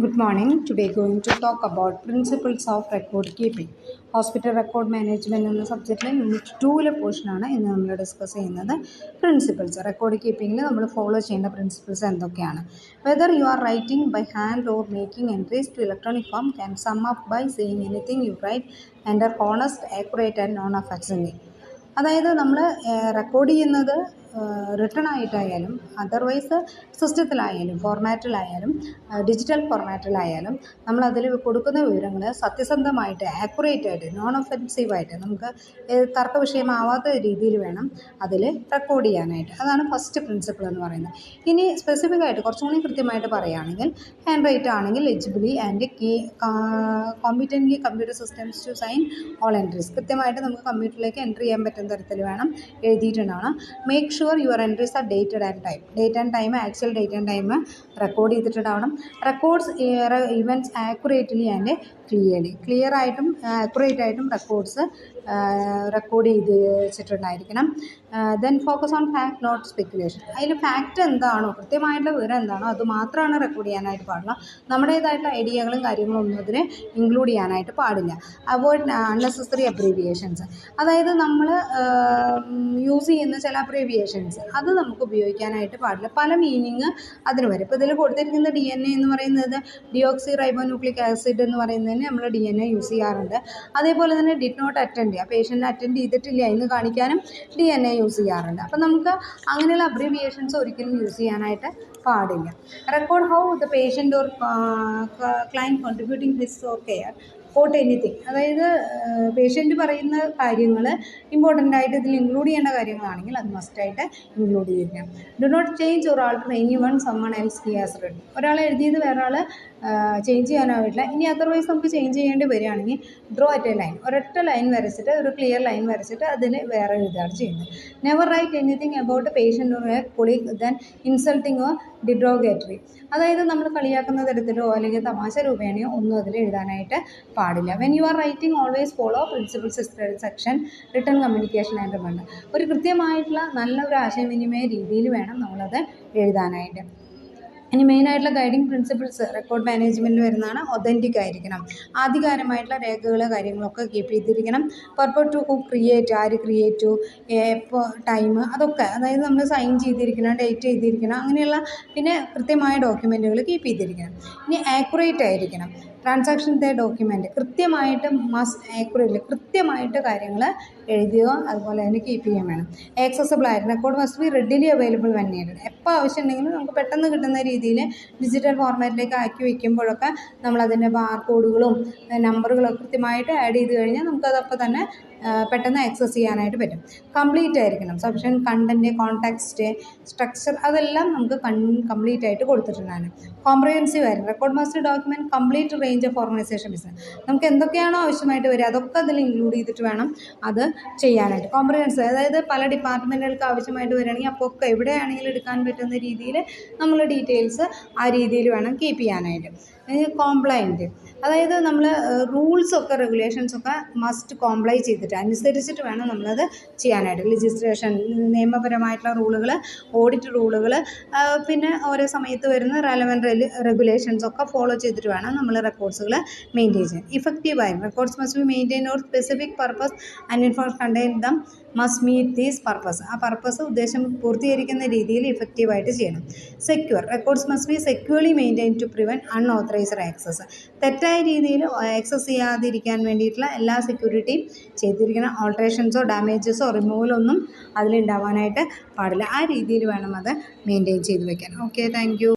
Good morning. Today going to talk about principles of record keeping. Hospital record management എന്ന സബ്ജക്റ്റിലെ unit 2 പോർഷനാണ് ഇന്ന് നമ്മൾ discuss ചെയ്യുന്നത്. Principles record കീപ്പിങ്ങിൽ നമ്മൾ ഫോളോ ചെയ്യേണ്ട പ്രിൻസിപ്പിൾസ് എന്തൊക്കെയാണ്? Whether you are writing by hand or making entries to electronic form can sum up by saying anything you write and are honest accurate and non affecting. അതായത് നമ്മൾ record ചെയ്യുന്നത് written ആയിട്ടായാലും otherwise സിസ്റ്റത്തിലായാലും ഫോർമാറ്റിലായാലും digital ഫോർമാറ്റിലായാലും നമ്മളതിൽ കൊടുക്കുന്ന വിവരങ്ങൾ സത്യസന്ധമായിട്ട് ആക്യുറേറ്റ് ആയിട്ട് നോൺ ഒഫെൻസീവായിട്ട് നമുക്ക് തർക്ക വിഷയമാവാത്ത രീതിയിൽ വേണം അതിൽ റെക്കോർഡ് ചെയ്യാനായിട്ട്. അതാണ് ഫസ്റ്റ് പ്രിൻസിപ്പിൾ എന്ന് പറയുന്നത്. ഇനി സ്പെസിഫിക് ആയിട്ട് കുറച്ചും കൂടി കൃത്യമായിട്ട് പറയുകയാണെങ്കിൽ ഹാൻഡ് റൈറ്റ് ആണെങ്കിൽ legibly and competently computer systems to sign all entries. കൃത്യമായിട്ട് നമുക്ക് കമ്പ്യൂട്ടറിലേക്ക് എൻട്രി ചെയ്യാൻ പറ്റുന്ന തരത്തിൽ വേണം എഴുതിയിട്ടുണ്ടാവണം. Make sure your entries are dated and time. Date and time actual date and time record ചെയ്തിട്ടുണ്ടാവണം. Records events accurately and clear ആയിട്ടും ആക്യുറേറ്റ് ആയിട്ടും റെക്കോർഡ്സ് റെക്കോർഡ് ചെയ്ത് വെച്ചിട്ടുണ്ടായിരിക്കണം. Then focus on fact not speculation. അതിൽ ഫാക്റ്റ് എന്താണോ കൃത്യമായിട്ടുള്ള വിവരം എന്താണോ അത് മാത്രമാണ് റെക്കോർഡ് ചെയ്യാനായിട്ട് പാടില്ല. നമ്മുടേതായിട്ടുള്ള ഐഡിയകളും കാര്യങ്ങളും ഒന്നും അതിന് ഇൻക്ലൂഡ് ചെയ്യാനായിട്ട് പാടില്ല. Avoid unnecessary abbreviations. അതായത് നമ്മൾ യൂസ് ചെയ്യുന്ന ചില അബ്രീവിയേഷൻസ് അത് നമുക്ക് ഉപയോഗിക്കാനായിട്ട് പാടില്ല. പല മീനിങ് അതിന് വരും. ഇപ്പോൾ ഇതിൽ കൊടുത്തിരിക്കുന്ന DNA എന്ന് പറയുന്നത് ഡിയോക്സി റൈബോന്യൂക്ലിക് ആസിഡ് എന്ന് പറയുന്നതിന് നമ്മൾ DNA യൂസ് ചെയ്യാറുണ്ട്. അതേപോലെ തന്നെ ഡിഡ് നോട്ട് അറ്റൻഡ് ചെയ്യുക, പേഷ്യൻ്റ് അറ്റൻഡ് ചെയ്തിട്ടില്ല എന്ന് കാണിക്കാനും DNA യൂസ് ചെയ്യാറുണ്ട്. അപ്പം നമുക്ക് അങ്ങനെയുള്ള അബ്രീവിയേഷൻസ് ഒരിക്കലും യൂസ് ചെയ്യാനായിട്ട് പാടില്ല. Record how the patient or client contributing his or care fought anything. അതായത് പേഷ്യൻ്റ് പറയുന്ന കാര്യങ്ങൾ ഇമ്പോർട്ടൻ്റ് ആയിട്ട് ഇതിൽ ഇൻക്ലൂഡ് ചെയ്യേണ്ട കാര്യങ്ങളാണെങ്കിൽ അത് മസ്റ്റായിട്ട് ഇൻക്ലൂഡ് ചെയ്തിരിക്കണം. Do not change or alter any one someone else he has read. ഒരാൾ എഴുതിയത് വേറെ ആൾ ചേഞ്ച് ചെയ്യാനാവില്ല. ഇനി അതർവൈസ് നമുക്ക് ചേഞ്ച് ചെയ്യേണ്ടി വരികയാണെങ്കിൽ ഡ്രോ അറ്റ് എ ലൈൻ, ഒരൊറ്റ ലൈൻ വരച്ചിട്ട് ഒരു ക്ലിയർ ലൈൻ വരച്ചിട്ട് അതിൽ വേറെ എഴുതുകയാണ് ചെയ്യുന്നത്. Never write anything about patient or a colleague then insulting or derogatory. അതായത് നമ്മൾ കളിയാക്കുന്ന തരത്തിലോ അല്ലെങ്കിൽ തമാശ രൂപേണയോ ഒന്നും അതിൽ എഴുതാനായിട്ട് പാടില്ല. When you are writing always follow principles section written communication and reminder. ഒരു കൃത്യമായിട്ടുള്ള നല്ല ഒരു ആശയവിനിമയ രീതിയിൽ വേണം നമ്മളത് എഴുതാനായിട്ട്. ഇനി മെയിനായിട്ടുള്ള ഗൈഡിങ് പ്രിൻസിപ്പിൾസ് റെക്കോർഡ് മാനേജ്മെൻറ്റിൽ വരുന്നതാണ്. ഒതൻറ്റിക് ആയിരിക്കണം, ആധികാരമായിട്ടുള്ള രേഖകൾ കാര്യങ്ങളൊക്കെ കീപ്പ് ചെയ്തിരിക്കണം. പർപ്പസ് ടു ഹു ക്രിയേറ്റ്, ആര് ക്രിയേറ്റ്, എപ്പോൾ, ടൈം, അതൊക്കെ അതായത് നമ്മൾ സൈൻ ചെയ്തിരിക്കണം, ഡേറ്റ് ചെയ്തിരിക്കണം, അങ്ങനെയുള്ള പിന്നെ കൃത്യമായ ഡോക്യുമെൻറ്റുകൾ കീപ്പ് ചെയ്തിരിക്കണം. ഇനി ആക്യുറേറ്റ് ആയിരിക്കണം. ട്രാൻസാക്ഷൻ്റെ ഡോക്യുമെൻറ്റ് കൃത്യമായിട്ട് കൃത്യമായിട്ട് കാര്യങ്ങൾ എഴുതുകയോ അതുപോലെ തന്നെ കീപ്പ് ചെയ്യുകയും വേണം. ആക്സസബിൾ ആയിട്ട് record must be readily available when needed. എപ്പോൾ ആവശ്യമുണ്ടെങ്കിലും നമുക്ക് പെട്ടെന്ന് കിട്ടുന്ന രീതിയിൽ ഡിജിറ്റൽ ഫോർമാറ്റിലേക്ക് ആക്കി വയ്ക്കുമ്പോഴൊക്കെ നമ്മളതിൻ്റെ ബാർകോഡുകളും നമ്പറുകളൊക്കെ കൃത്യമായിട്ട് ആഡ് ചെയ്ത് കഴിഞ്ഞാൽ നമുക്കതപ്പോൾ തന്നെ പെട്ടെന്ന് ആക്സസ് ചെയ്യാനായിട്ട് പറ്റും. കംപ്ലീറ്റ് ആയിരിക്കണം. സഫിഷ്യൻറ്റ് കണ്ടൻറ്റ്, കോൺടാക്സ്റ്റ്, സ്ട്രക്ചർ അതെല്ലാം നമുക്ക് കംപ്ലീറ്റ് ആയിട്ട് കൊടുത്തിട്ടുണ്ടാണ്. കോംപ്രിഹെൻസീവ് ആയിരിക്കും. Record must document complete range of organisation business. നമുക്ക് എന്തൊക്കെയാണോ ആവശ്യമായിട്ട് വരിക അതൊക്കെ അതിൽ ഇൻക്ലൂഡ് ചെയ്തിട്ട് വേണം അത് ചെയ്യാനായിട്ട്. കോംപ്രിഹെൻസീവ് അതായത് പല ഡിപ്പാർട്ട്മെൻറ്റുകൾക്ക് ആവശ്യമായിട്ട് വരികയാണെങ്കിൽ അപ്പോൾ ഒക്കെ എവിടെയാണെങ്കിലും എടുക്കാൻ പറ്റുന്ന രീതിയിൽ നമ്മൾ ഡീറ്റെയിൽസ് ആ രീതിയിൽ വേണം കീപ്പ് ചെയ്യാനായിട്ട്. കോംപ്ലൈൻറ്റ് അതായത് നമ്മൾ റൂൾസൊക്കെ റെഗുലേഷൻസൊക്കെ മസ്റ്റ് കോംപ്ലൈ ചെയ്തിട്ട് അനുസരിച്ചിട്ട് വേണം നമ്മളത് ചെയ്യാനായിട്ട്. ലെജിസ്ലേഷൻ നിയമപരമായിട്ടുള്ള റൂളുകൾ, ഓഡിറ്റ് റൂളുകൾ, പിന്നെ ഓരോ സമയത്ത് വരുന്ന റെലവൻറ്റ് റെഗുലേഷൻസൊക്കെ ഫോളോ ചെയ്തിട്ട് വേണം നമ്മൾ റെക്കോർഡ്സുകൾ മെയിൻറ്റെയിൻ ചെയ്യാൻ. ഇഫക്റ്റീവായി records must be maintain or specific purpose and information contain them must meet these purpose. ആ പർപ്പസ് ഉദ്ദേശം പൂർത്തീകരിക്കുന്ന രീതിയിൽ ഇഫക്റ്റീവായിട്ട് ചെയ്യണം. Secure records must be securely maintain to prevent unauthorised access. തെറ്റായ രീതിയിൽ ആക്സസ് ചെയ്യാതിരിക്കാൻ വേണ്ടിയിട്ടുള്ള എല്ലാ സെക്യൂരിറ്റിയും ചെയ്തിരിക്കണം. ഓൾട്ടറേഷൻസോ ഡാമേജസോ റിമൂവലോ ഒന്നും അതിലുണ്ടാവാനായിട്ട് പാടില്ല. ആ രീതിയിൽ വേണം അത് മെയിൻറ്റെയിൻ ചെയ്ത് വയ്ക്കാൻ. Okay, thank you.